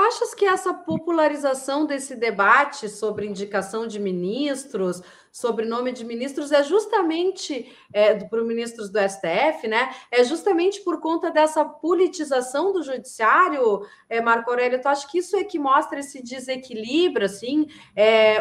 achas que essa popularização desse debate sobre indicação de ministros, sobre nome de ministros, é justamente para os ministros do STF, né? É justamente por conta dessa politização do judiciário, Marco Aurélio? Tu acha que isso é que mostra esse desequilíbrio, assim?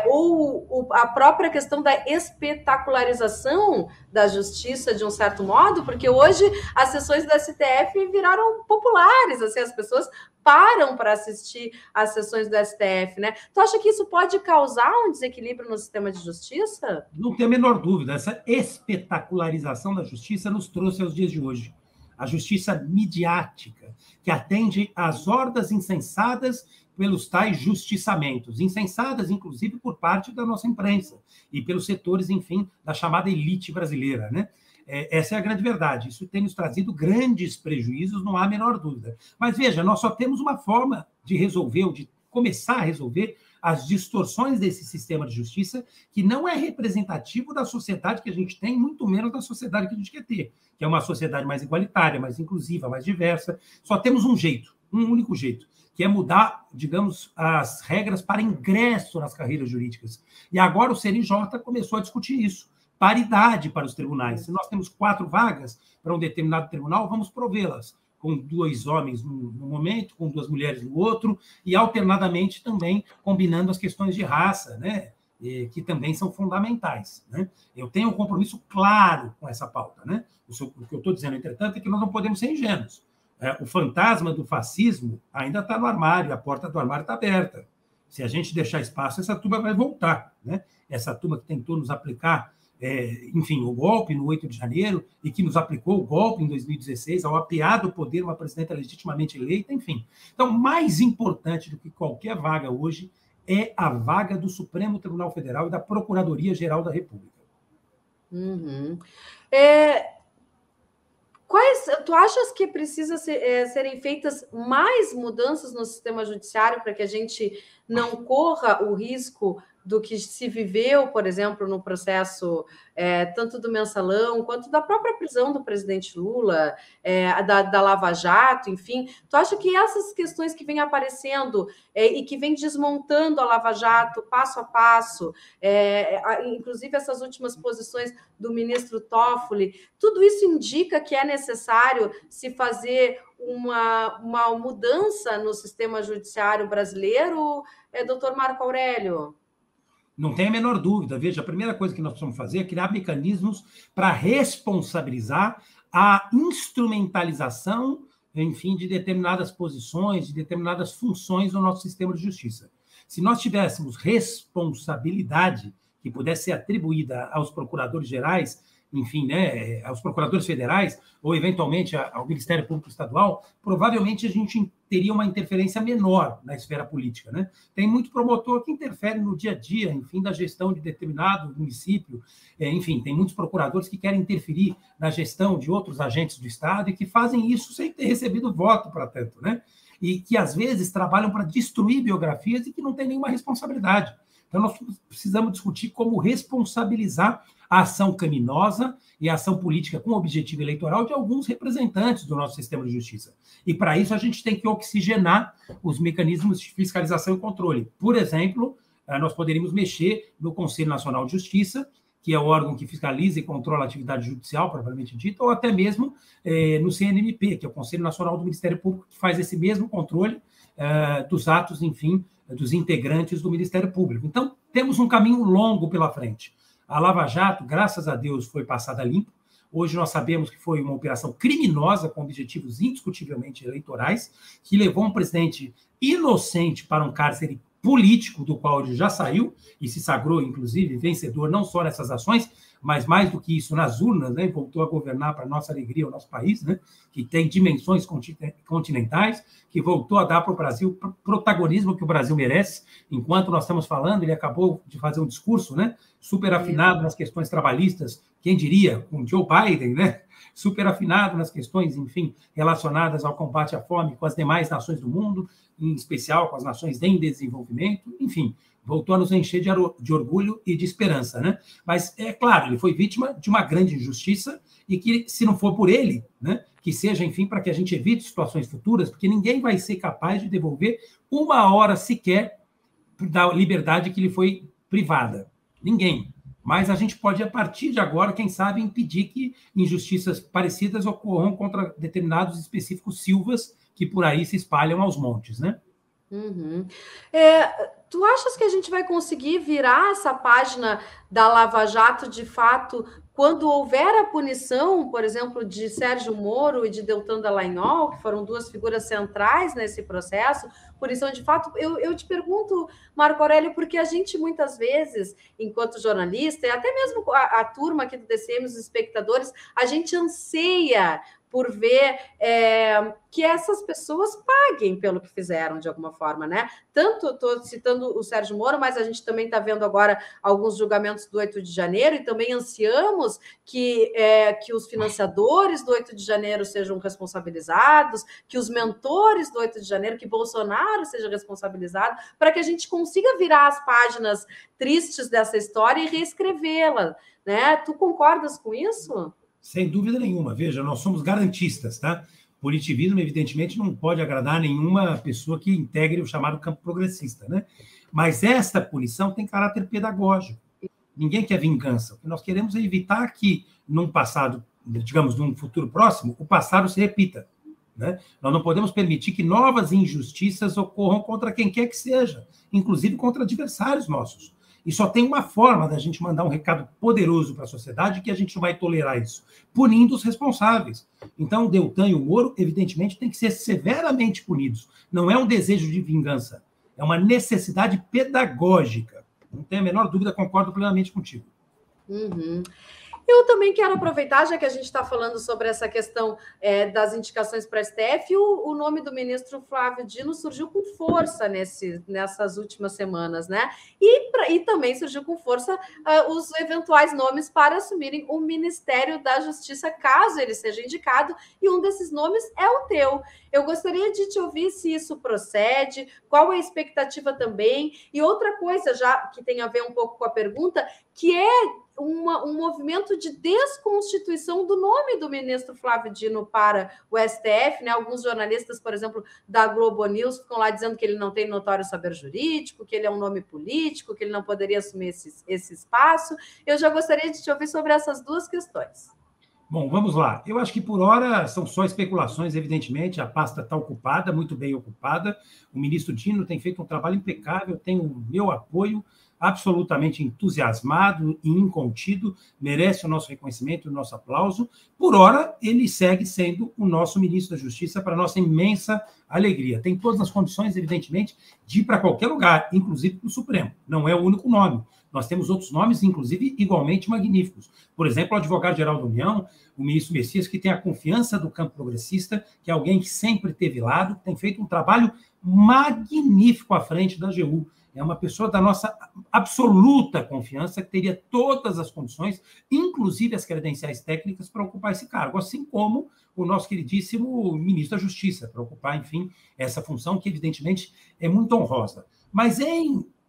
Ou a própria questão da espetacularização da justiça, de um certo modo? Porque hoje as sessões do STF viraram populares, assim, as pessoas param para assistir às sessões do STF, né? Tu acha que isso pode causar um desequilíbrio no sistema de justiça? Não tem a menor dúvida. Essa espetacularização da justiça nos trouxe aos dias de hoje. A justiça midiática, que atende às hordas insensadas pelos tais justiçamentos, insensadas, inclusive, por parte da nossa imprensa e pelos setores, enfim, da chamada elite brasileira, né? Essa é a grande verdade. Isso tem nos trazido grandes prejuízos, não há a menor dúvida. Mas, veja, nós só temos uma forma de resolver, ou de começar a resolver, as distorções desse sistema de justiça, que não é representativo da sociedade que a gente tem, muito menos da sociedade que a gente quer ter, que é uma sociedade mais igualitária, mais inclusiva, mais diversa. Só temos um jeito, um único jeito, que é mudar, digamos, as regras para ingresso nas carreiras jurídicas. E agora o CNJ começou a discutir isso. Paridade para os tribunais. Se nós temos 4 vagas para um determinado tribunal, vamos provê-las com 2 homens no momento, com 2 mulheres no outro, e alternadamente também combinando as questões de raça, né? Que também são fundamentais, né? Eu tenho um compromisso claro com essa pauta, né? O que eu estou dizendo, entretanto, é que nós não podemos ser ingênuos. O fantasma do fascismo ainda está no armário, a porta do armário está aberta. Se a gente deixar espaço, essa turma vai voltar, né? Essa turma que tentou nos aplicar enfim, o golpe no 8 de janeiro e que nos aplicou o golpe em 2016 ao apear do poder uma presidenta legitimamente eleita, enfim. Então, mais importante do que qualquer vaga hoje é a vaga do Supremo Tribunal Federal e da Procuradoria-Geral da República. Uhum. Tu achas que precisa serem feitas mais mudanças no sistema judiciário para que a gente não corra o risco do que se viveu, por exemplo, no processo tanto do Mensalão quanto da própria prisão do presidente Lula, da Lava Jato, enfim? Tu acha que essas questões que vêm aparecendo e que vêm desmontando a Lava Jato passo a passo, inclusive essas últimas posições do ministro Toffoli, tudo isso indica que é necessário se fazer uma mudança no sistema judiciário brasileiro, doutor Marco Aurélio? Não tem a menor dúvida. Veja, a primeira coisa que nós precisamos fazer é criar mecanismos para responsabilizar a instrumentalização, enfim, de determinadas posições, de determinadas funções no nosso sistema de justiça. Se nós tivéssemos responsabilidade que pudesse ser atribuída aos procuradores gerais, enfim, né, aos procuradores federais, ou eventualmente ao Ministério Público Estadual, provavelmente a gente teria uma interferência menor na esfera política, né? Tem muito promotor que interfere no dia a dia, enfim, da gestão de determinado município, enfim, tem muitos procuradores que querem interferir na gestão de outros agentes do Estado e que fazem isso sem ter recebido voto para tanto, né? E que, às vezes, trabalham para destruir biografias e que não têm nenhuma responsabilidade. Então, nós precisamos discutir como responsabilizar a ação criminosa e a ação política com objetivo eleitoral de alguns representantes do nosso sistema de justiça. E, para isso, a gente tem que oxigenar os mecanismos de fiscalização e controle. Por exemplo, nós poderíamos mexer no Conselho Nacional de Justiça, que é o órgão que fiscaliza e controla a atividade judicial, propriamente dita, ou até mesmo no CNMP, que é o Conselho Nacional do Ministério Público, que faz esse mesmo controle dos atos, enfim, dos integrantes do Ministério Público. Então, temos um caminho longo pela frente. A Lava Jato, graças a Deus, foi passada limpo. Hoje nós sabemos que foi uma operação criminosa com objetivos indiscutivelmente eleitorais, que levou um presidente inocente para um cárcere político, do qual ele já saiu e se sagrou, inclusive, vencedor não só nessas ações, mas mais do que isso, nas urnas, né? Voltou a governar, para nossa alegria, o nosso país, né? Que tem dimensões continentais, que voltou a dar para o Brasil protagonismo que o Brasil merece. Enquanto nós estamos falando, ele acabou de fazer um discurso, né? Super afinado nas questões trabalhistas, quem diria, com Joe Biden, né? Super afinado nas questões, enfim, relacionadas ao combate à fome com as demais nações do mundo, em especial com as nações em desenvolvimento, enfim, voltou a nos encher de orgulho e de esperança, né? Mas, é claro, ele foi vítima de uma grande injustiça e que, se não for por ele, né, que seja, enfim, para que a gente evite situações futuras, porque ninguém vai ser capaz de devolver uma hora sequer da liberdade que lhe foi privada. Ninguém. Mas a gente pode, a partir de agora, quem sabe, impedir que injustiças parecidas ocorram contra determinados específicos Silvas que por aí se espalham aos montes, né? Uhum. Tu achas que a gente vai conseguir virar essa página da Lava Jato, de fato, quando houver a punição, por exemplo, de Sérgio Moro e de Deltan Dallagnol, que foram duas figuras centrais nesse processo, punição de fato? Eu te pergunto, Marco Aurélio, porque a gente muitas vezes, enquanto jornalista, e até mesmo a turma aqui do DCM, os espectadores, a gente anseia por ver que essas pessoas paguem pelo que fizeram, de alguma forma, né? Tanto estou citando o Sérgio Moro, mas a gente também está vendo agora alguns julgamentos do 8 de janeiro e também ansiamos que os financiadores do 8 de janeiro sejam responsabilizados, que os mentores do 8 de janeiro, que Bolsonaro seja responsabilizado, para que a gente consiga virar as páginas tristes dessa história e reescrevê-la, né? Tu concordas com isso? Sem dúvida nenhuma. Veja, nós somos garantistas, tá? Punitivismo, evidentemente, não pode agradar nenhuma pessoa que integre o chamado campo progressista, né? Mas esta punição tem caráter pedagógico. Ninguém quer vingança. O que nós queremos é evitar que, num passado, digamos, num futuro próximo, o passado se repita, né? Nós não podemos permitir que novas injustiças ocorram contra quem quer que seja, inclusive contra adversários nossos. E só tem uma forma da gente mandar um recado poderoso para a sociedade que a gente não vai tolerar isso, punindo os responsáveis. Então, o Deltan e o Moro, evidentemente, têm que ser severamente punidos. Não é um desejo de vingança, é uma necessidade pedagógica. Não tenho a menor dúvida, concordo plenamente contigo. Uhum. Eu também quero aproveitar, já que a gente está falando sobre essa questão das indicações para a STF, o nome do ministro Flávio Dino surgiu com força nessas últimas semanas, né? E também surgiu com força os eventuais nomes para assumirem o Ministério da Justiça, caso ele seja indicado, e um desses nomes é o teu. Eu gostaria de te ouvir se isso procede, qual é a expectativa também, e outra coisa, já que tem a ver um pouco com a pergunta, que é um movimento de desconstituição do nome do ministro Flávio Dino para o STF, né? Alguns jornalistas, por exemplo, da Globo News, ficam lá dizendo que ele não tem notório saber jurídico, que ele é um nome político, que ele não poderia assumir esse espaço. Eu já gostaria de te ouvir sobre essas duas questões. Bom, vamos lá. Eu acho que por hora são só especulações, evidentemente. A pasta está ocupada, muito bem ocupada. O ministro Dino tem feito um trabalho impecável, tem o meu apoio, absolutamente entusiasmado e incontido, merece o nosso reconhecimento e o nosso aplauso. Por ora, ele segue sendo o nosso ministro da Justiça, para nossa imensa alegria. Tem todas as condições, evidentemente, de ir para qualquer lugar, inclusive para o Supremo. Não é o único nome. Nós temos outros nomes, inclusive, igualmente magníficos. Por exemplo, o advogado-geral da União, o ministro Messias, que tem a confiança do campo progressista, que é alguém que sempre teve lado, tem feito um trabalho magnífico à frente da AGU. É uma pessoa da nossa absoluta confiança, que teria todas as condições, inclusive as credenciais técnicas, para ocupar esse cargo, assim como o nosso queridíssimo ministro da Justiça, para ocupar, enfim, essa função que, evidentemente, é muito honrosa. Mas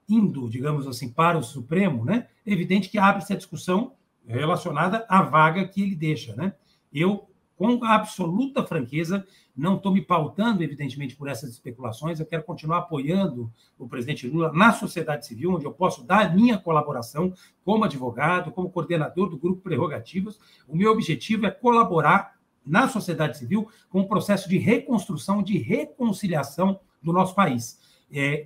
indo, digamos assim, para o Supremo, né, é evidente que abre-se a discussão relacionada à vaga que ele deixa, né? Eu, com absoluta franqueza, não estou me pautando, evidentemente, por essas especulações. Eu quero continuar apoiando o presidente Lula na sociedade civil, onde eu posso dar a minha colaboração como advogado, como coordenador do Grupo Prerrogativas. O meu objetivo é colaborar na sociedade civil com o processo de reconstrução, de reconciliação do nosso país,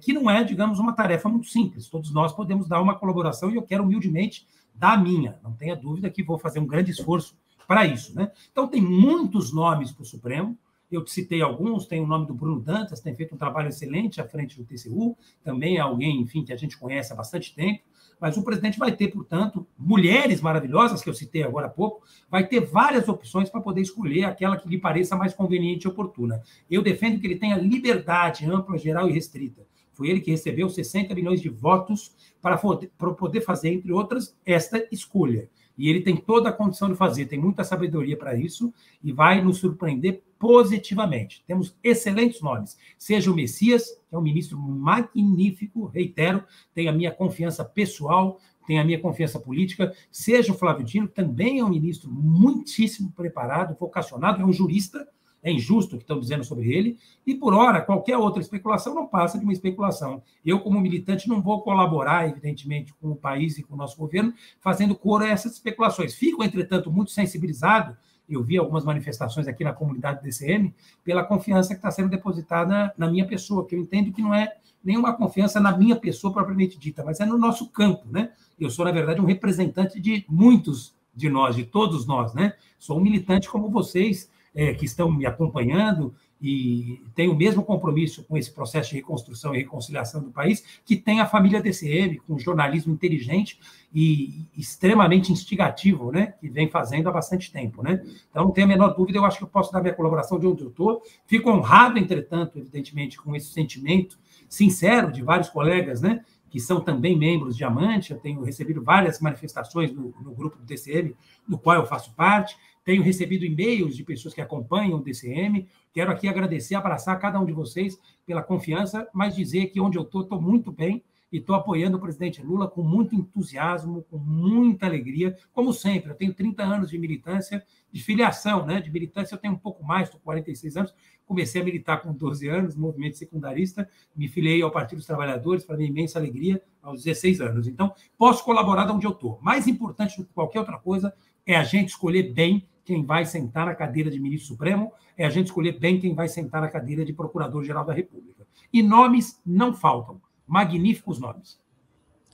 que não é, digamos, uma tarefa muito simples. Todos nós podemos dar uma colaboração e eu quero humildemente dar a minha. Não tenha dúvida que vou fazer um grande esforço para isso, né? Então, tem muitos nomes para o Supremo. Eu citei alguns, tem o nome do Bruno Dantas, tem feito um trabalho excelente à frente do TCU, também é alguém, enfim, que a gente conhece há bastante tempo, mas o presidente vai ter, portanto, mulheres maravilhosas, que eu citei agora há pouco, vai ter várias opções para poder escolher aquela que lhe pareça mais conveniente e oportuna. Eu defendo que ele tenha liberdade ampla, geral e restrita. Foi ele que recebeu 60 milhões de votos para poder fazer, entre outras, esta escolha. E ele tem toda a condição de fazer, tem muita sabedoria para isso e vai nos surpreender positivamente. Temos excelentes nomes. Seja o Messias, que é um ministro magnífico, reitero, tem a minha confiança pessoal, tem a minha confiança política, seja o Flávio Dino, que também é um ministro muitíssimo preparado, vocacionado, é um jurista, é injusto o que estão dizendo sobre ele, e, por hora, qualquer outra especulação não passa de uma especulação. Eu, como militante, não vou colaborar, evidentemente, com o país e com o nosso governo, fazendo coro a essas especulações. Fico, entretanto, muito sensibilizado, eu vi algumas manifestações aqui na comunidade do DCM, pela confiança que está sendo depositada na minha pessoa, que eu entendo que não é nenhuma confiança na minha pessoa propriamente dita, mas é no nosso campo, né? Eu sou, na verdade, um representante de muitos de nós, de todos nós, né? Sou um militante como vocês, que estão me acompanhando e tenho o mesmo compromisso com esse processo de reconstrução e reconciliação do país que tem a família DCM, com jornalismo inteligente e extremamente instigativo, né, que vem fazendo há bastante tempo, né? Então, não tenho a menor dúvida, eu acho que eu posso dar minha colaboração de onde eu estou. Fico honrado, entretanto, evidentemente, com esse sentimento sincero de vários colegas, né, que são também membros de Amante. Eu tenho recebido várias manifestações no grupo do DCM, do qual eu faço parte. Tenho recebido e-mails de pessoas que acompanham o DCM. Quero aqui agradecer, abraçar cada um de vocês pela confiança, mas dizer que onde eu estou muito bem e estou apoiando o presidente Lula com muito entusiasmo, com muita alegria, como sempre. Eu tenho 30 anos de militância, de filiação, né? De militância eu tenho um pouco mais, estou com 46 anos. Comecei a militar com 12 anos, no movimento secundarista, me filiei ao Partido dos Trabalhadores, para minha imensa alegria, aos 16 anos. Então, posso colaborar de onde eu estou. Mais importante do que qualquer outra coisa é a gente escolher bem quem vai sentar na cadeira de ministro supremo, é a gente escolher bem quem vai sentar na cadeira de procurador-geral da República. E nomes não faltam. Magníficos nomes.